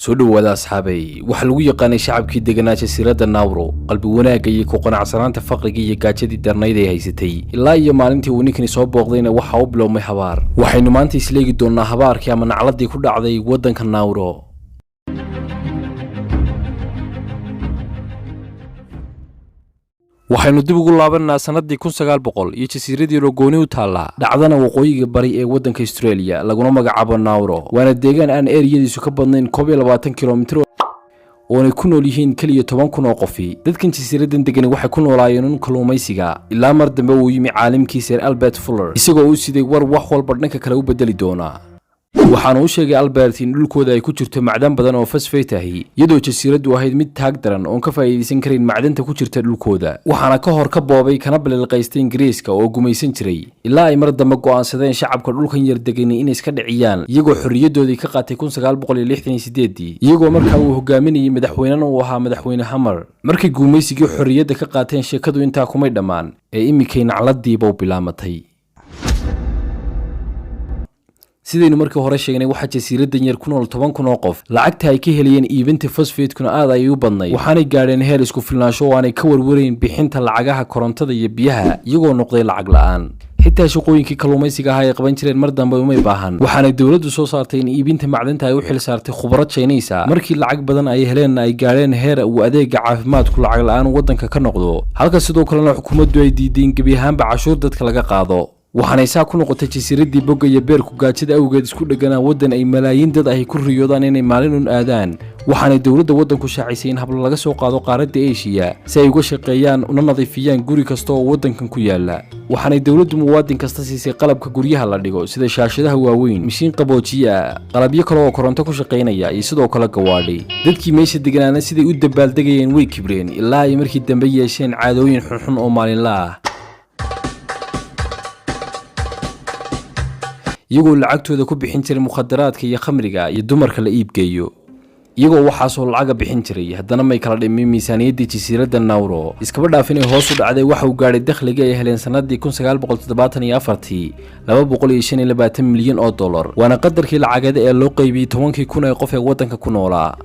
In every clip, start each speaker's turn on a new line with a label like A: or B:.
A: soo dhawaada asxaabay waxa lagu yaqaanay shacabkii deganaa jasiiradda Nauru qalbi wanaagga iyo ku qanacsanaanta faqriga iyo gaajadii darnayd ay haysatay ilaa iyo maalintii uu ninkani soo booqdayna waxa uu bilowmay habaar waxaynu maanta isleegi doonaa habaarkii ama nacladii ku dhacday waddanka Nauru waxaynu dib ugu laabanaa sanadii 1900 iyo jasiiradii Rogooni u taala dhacdana waqooyiga bari ee waddanka Australia laguna magacaabo Nauru waana deegaan aan eeriyadiisu ka badnayn 22 kilomitir oo ay ku nool yihiin kaliya 10,000 oo qof dadkan jasiiradan degan waxay ku noolaayeen kalluumaysiga ilaa mar dambe uu yimi caalimkii Sir Albert Fuller isagoo uu siday war wax walba dhanka kale u bedeli doona waxaan u sheegay Albert in dhulkooda ay ku jirto macdan badan oo fosfate ah iyadoo jasiiradu ahayd mid taag daran oo ka faa'iideysan karin macdanta ku jirta dhulkooda waxaana ka hor ka boobay kana balqaystay Ingiriiska oo gumaysan jiray ilaa ay mar dambe go'aansadeen shacabka dhulkan yar degan inay iska dhiciyaan iyagoo xorriyadoodii ka qaatay 1968 iyagoo markaa uu hogaaminayay madaxweynaha uu ahaa madaxweyne Hammer markii gumaysigii xorriyadda ka qaateen sheekadu intaa kumay dhamaan ee imikay nacladiiba u bilaamatay sidaynu markii hore sheegnay waxa jasiiradan yar ku nool 10,000 oo qof lacagta ay ka helayeen iibinta fosfate-kuna aad ay u badnay waxaanay gaadheen heer isku filnaansho oo aanay ka warwareen bixinta lacagaha korontada iyo biyaha iyagoo noqday lacag la'aan xitaa shaqooyinkii kalluumaysiga ay qaban jireen mar dambe uma baahan waxaanay dawladdu soo saartay in iibinta macdanta ay u xil saartay khubaro Chinese markii lacag badan ay heleen ay gaadheen heer uu adeega caafimaadku lacag la'aan waddanka ka noqdo halka sidoo kalena xukuumaddu ay diideen gabi ahaanba cashuur dadka laga qaado waxaanay saa ku noqotay jasiiradii bogga iyo beerku gaajada awgeed isku dhaganaa waddan ay malaayiin dad ay ku riyoodaan inay maalin aadaan waxaanay dawladda waddanku shaacisay in hablo laga soo qaado qaaradda Asia si ay uga shaqeeyaan una nadiifiyaan guri kasta oo waddankan ku yaala waxaanay dawladdu muwaadin kasta siisay qalabka guryaha la dhigo sida shaashadaha waaweyn mishiin qaboojiya qalabyo kale oo koronto ku shaqeynaya iyo sidoo kale gawaadhi dadkii meesha deganaana siday u dabaaldegayeen way kibreen ilaa ay markii dambe yeesheen caadooyin xunxun oo maalinle ah iyagoo lacagtooda ku bixin jiray mukhadaraadka iyo khamriga iyo dumarka la iibgeeyo iyagoo waxaasoo lacaga bixin jiray haddana may kala dhimin miisaaniyadii jasiiradda Nauru iskaba dhaaf inay hoos u dhacday waxa uu gaadhay dakhliga ay heleen sanadii 1974 $225 milyan oo dollar waana qadarkii lacageed ee loo qaybiyay 10,000 ee qof ee waddanka ku noolaa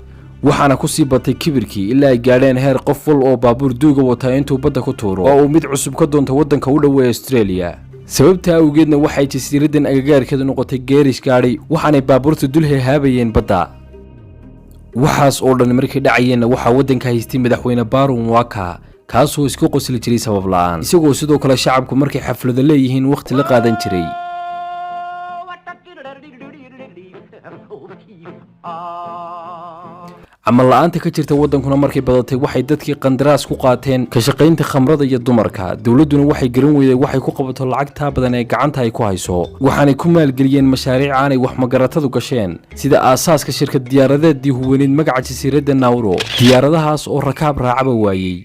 A: waxaana ku sii batay kibirkii ilaa ay gaadheen heer qof wal oo baabuur duuga wata intuu badda ku tuuro oo uu mid cusub ka doonto waddanka u dhow ee Australia sababta awgeedna waxay jasiiradan agagaarkeedu noqotay geerish gaadhay waxaanay baabuurta dul haabayeen badda waxaas oo dhan markii dhacayeenna waxa waddanka haystay madaxweyne Baron Mwaka kaasoo isku qosli jiray sabab la'aan isagoo sidoo kale shacabku markay xaflado leeyihiin waqti la qaadan jiray amal la'aanta ka jirta waddankuna markay badatay waxay dadkii qandaraas ku qaateen ka shaqaynta khamrada iyo dumarka dawladduna waxay garan weyday waxay ku qabato lacagta badan ee gacanta ay ku hayso waxaanay ku maalgeliyeen mashaariic aanay wax magaratadu gasheen sida aasaaska shirkad diyaaradeedii huwaneed magaca jasiiradda Nauru diyaaradahaas oo rakaab raacaba waayay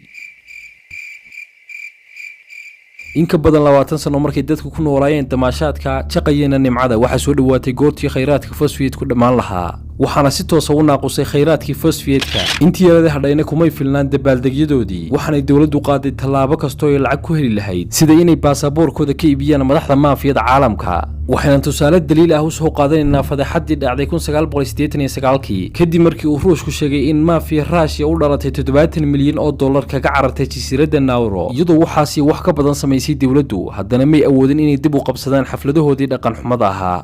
A: in ka badan 20 sano markay dadku ku noolaayeen damaashaadka shaqayeena nimcada waxa soo dhawaatay goortii khayraadka fosfate ku dhamaan lahaa waxaana si toos ah u naaqusay khayraadkii fosfate-ka intii yarada hadhayna kumay filnaan dabaaldegyadoodii waxaanay dawladdu qaaday tallaabo kasta oo lacag ku heli lahayd sida inay baasaboorkooda ka iibiyaan madaxda maafiyada caalamka waxayna tusaale daliil ah u soo qaadanaynaa fadaxadii dhacday 1989 kadib markii uu Ruushku sheegay in maafiya Russia u dhalatay 70 milyan oo dollar kaga carartay jasiiradda Nauru iyadoo waxaasi wax ka badan samaysay dawladdu haddana may awoodin inay dib u qabsadaan xafladahoodii dhaqan xumada ahaa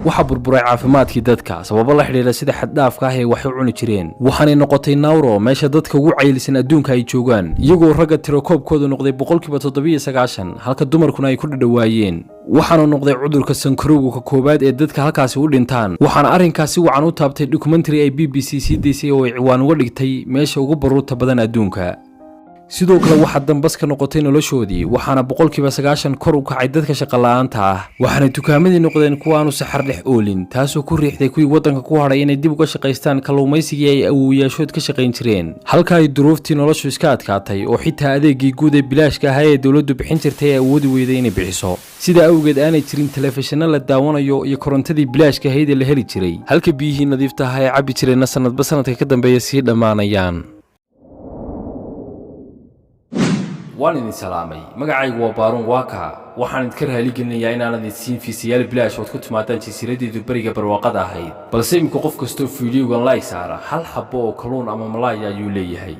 A: waxa burburay caafimaadkii dadka sababo la xiriira sida xad dhaafka ah ee wax u cuni jireen waxaanay noqotay Nauru meesha dadka ugu caylisan adduunka ay joogaan iyagoo ragga tirakoobkoodu noqday 97% halka dumarkuna ay ku dhadhawaayeen waxaanu noqday cudurka sankarowga koobaad ee dadka halkaasi u dhintaan waxaana arrinkaasi wacan u taabtay documentary ay BBC CDC oo ciwaan uga dhigtay meesha ugu baruurta badan adduunka sidoo kale waxa dambas ka noqotay noloshoodii waxaana 90% kor u kacay dadka shaqo la'aanta ah waxaana dukaamadii noqdeen kuwa aanu saxar dhex oolin taasoo ku riixday kuwii waddanka ku haray inay dib uga shaqaystaan kalluumaysigii ay awoowayaashood ka shaqayn jireen halka ay duruuftii noloshu iska adkaatay oo xitaa adeegii guud ee bilaashka ahaa ee dawladdu bixin jirtay ay awoodi weyday inay bixiso sida awgeed aanay jirin telefishinno la daawanayo iyo korontadii bilaashka ahayd ee la heli jiray halka biyihii nadiifta ahaa ee cabbi jireenna sanadba sanadka ka dambeeya sii dhammaanayaan waan idin salaamay magacaygu waa baaruun waaka waxaan idinka raali gelinayaa inaan idin siin fiisayaal bilaash oo ku timaadaan jasiiradeedu bariga barwaaqada ahayd balse imika qof kastoo fiidiyowgan la isaara hal xabo oo kalluun ama malaay ayuu leeyahay